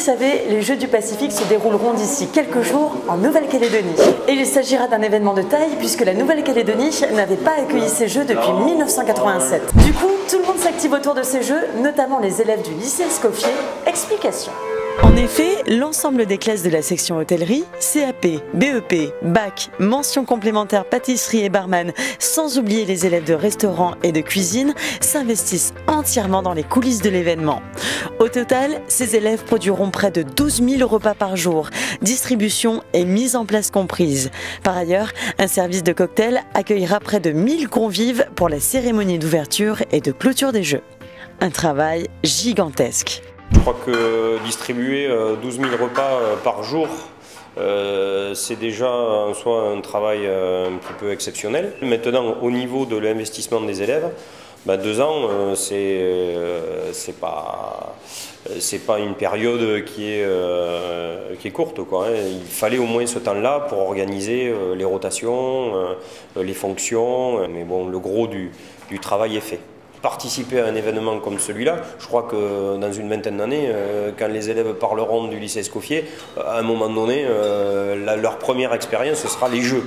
savez, les Jeux du Pacifique se dérouleront d'ici quelques jours en Nouvelle-Calédonie. Et il s'agira d'un événement de taille puisque la Nouvelle-Calédonie n'avait pas accueilli ces Jeux depuis 1987. Du coup, tout le monde s'active autour de ces Jeux, notamment les élèves du lycée Escoffier. Explication. En effet, l'ensemble des classes de la section hôtellerie, CAP, BEP, bac, mention complémentaire pâtisserie et barman, sans oublier les élèves de restaurant et de cuisine, s'investissent entièrement dans les coulisses de l'événement. Au total, ces élèves produiront près de 12 000 repas par jour, distribution et mise en place comprise. Par ailleurs, un service de cocktail accueillera près de 1000 convives pour la cérémonie d'ouverture et de clôture des Jeux. Un travail gigantesque. Je crois que distribuer 12 000 repas par jour, c'est déjà en soi un travail un petit peu exceptionnel. Maintenant, au niveau de l'investissement des élèves, 2 ans, c'est pas une période qui est courte, quoi, hein. Il fallait au moins ce temps-là pour organiser les rotations, les fonctions, mais bon, le gros du travail est fait. Participer à un événement comme celui-là, je crois que dans une vingtaine d'années, quand les élèves parleront du lycée Escoffier, à un moment donné, leur première expérience, ce sera les Jeux.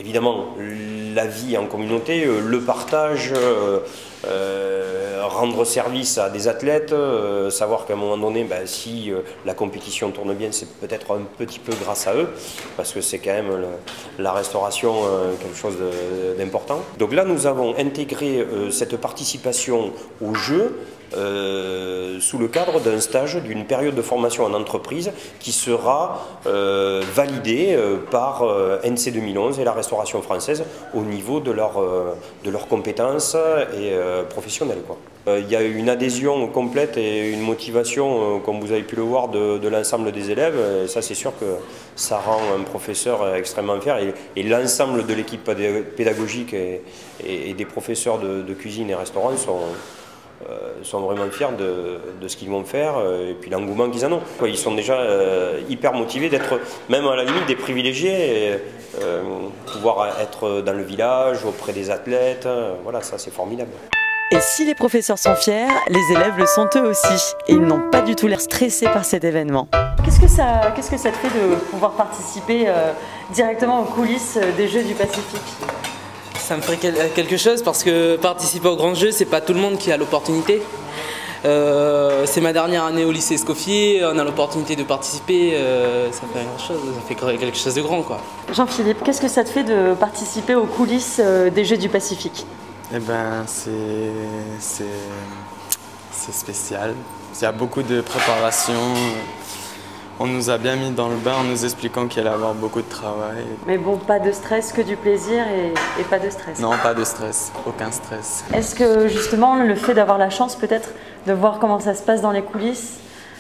Évidemment, la vie en communauté, le partage, rendre service à des athlètes, savoir qu'à un moment donné, si la compétition tourne bien, c'est peut-être un petit peu grâce à eux, parce que c'est quand même la restauration quelque chose d'important. Donc là, nous avons intégré cette participation aux Jeux sous le cadre d'un stage, d'une période de formation en entreprise qui sera validée par NC 2011 et la restauration française au niveau de leurs compétences et professionnelles, quoi. Il y a une adhésion complète et une motivation, comme vous avez pu le voir, de l'ensemble des élèves. Et ça, c'est sûr que ça rend un professeur extrêmement fier. Et l'ensemble de l'équipe pédagogique et des professeurs de cuisine et restaurant sont vraiment fiers de ce qu'ils vont faire et puis l'engouement qu'ils en ont. Ils sont déjà hyper motivés d'être même à la limite des privilégiés, et, pouvoir être dans le village, auprès des athlètes, voilà, ça c'est formidable. Et si les professeurs sont fiers, les élèves le sont eux aussi. Et ils n'ont pas du tout l'air stressés par cet événement. Qu'est-ce que ça te fait de pouvoir participer directement aux coulisses des Jeux du Pacifique ? Ça me ferait quelque chose parce que participer aux grands Jeux, c'est pas tout le monde qui a l'opportunité. C'est ma dernière année au lycée Escoffier, on a l'opportunité de participer, ça fait quelque chose de grand, quoi. Jean-Philippe, qu'est-ce que ça te fait de participer aux coulisses des Jeux du Pacifique ? Eh ben, c'est spécial. Il y a beaucoup de préparation. On nous a bien mis dans le bain en nous expliquant qu'il allait y avoir beaucoup de travail. Mais bon, pas de stress, que du plaisir et pas de stress. Non, pas de stress, aucun stress. Est-ce que justement le fait d'avoir la chance peut-être de voir comment ça se passe dans les coulisses,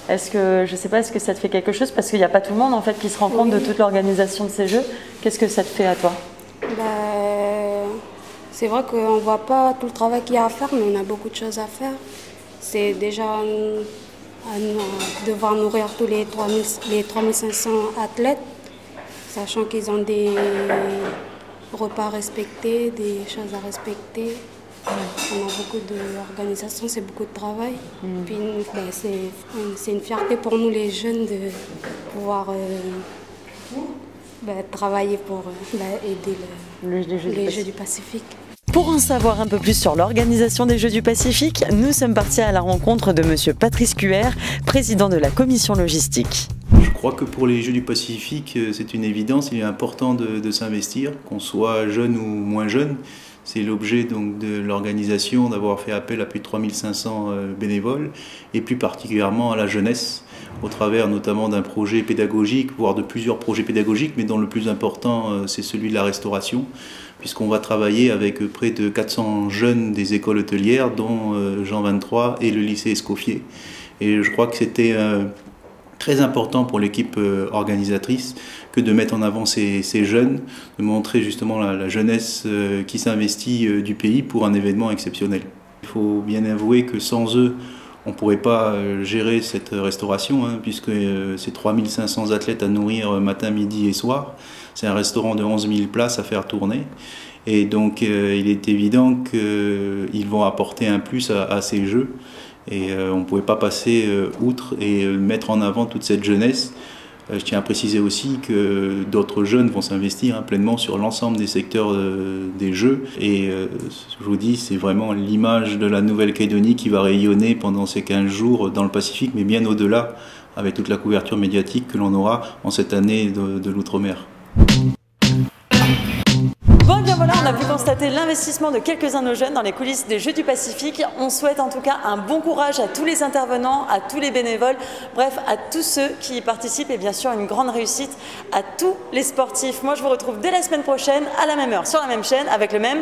est-ce que, je sais pas, est-ce que ça te fait quelque chose? Parce qu'il n'y a pas tout le monde en fait qui se rend compte de toute l'organisation de ces Jeux. Qu'est-ce que ça te fait à toi? C'est vrai qu'on ne voit pas tout le travail qu'il y a à faire, mais on a beaucoup de choses à faire. C'est déjà devoir nourrir tous les 3500 athlètes, sachant qu'ils ont des repas à respecter, des choses à respecter. On a beaucoup d'organisation, c'est beaucoup de travail. Puis c'est une fierté pour nous les jeunes de pouvoir travailler pour aider les Jeux du Pacifique. Pour en savoir un peu plus sur l'organisation des Jeux du Pacifique, nous sommes partis à la rencontre de Monsieur Patrice Cuer, président de la commission logistique. Je crois que pour les Jeux du Pacifique, c'est une évidence, il est important de s'investir, qu'on soit jeune ou moins jeune. C'est l'objet donc de l'organisation d'avoir fait appel à plus de 3500 bénévoles et plus particulièrement à la jeunesse au travers notamment d'un projet pédagogique, voire de plusieurs projets pédagogiques, mais dont le plus important c'est celui de la restauration, puisqu'on va travailler avec près de 400 jeunes des écoles hôtelières, dont Jean 23 et le lycée Escoffier. Et je crois que c'était très important pour l'équipe organisatrice que de mettre en avant ces jeunes, de montrer justement la jeunesse qui s'investit du pays pour un événement exceptionnel. Il faut bien avouer que sans eux, on ne pourrait pas gérer cette restauration, puisque c'est 3500 athlètes à nourrir matin, midi et soir. C'est un restaurant de 11 000 places à faire tourner. Et donc il est évident qu'ils vont apporter un plus à ces Jeux. Et on ne pouvait pas passer outre et mettre en avant toute cette jeunesse. Je tiens à préciser aussi que d'autres jeunes vont s'investir pleinement sur l'ensemble des secteurs des Jeux. Et je vous dis, c'est vraiment l'image de la Nouvelle-Calédonie qui va rayonner pendant ces 15 jours dans le Pacifique, mais bien au-delà, avec toute la couverture médiatique que l'on aura en cette année de l'Outre-mer. Bon, bien voilà, on a pu constater l'investissement de quelques-uns de nos jeunes dans les coulisses des Jeux du Pacifique. On souhaite en tout cas un bon courage à tous les intervenants, à tous les bénévoles, bref, à tous ceux qui y participent et bien sûr une grande réussite à tous les sportifs. Moi, je vous retrouve dès la semaine prochaine à la même heure sur la même chaîne avec le même...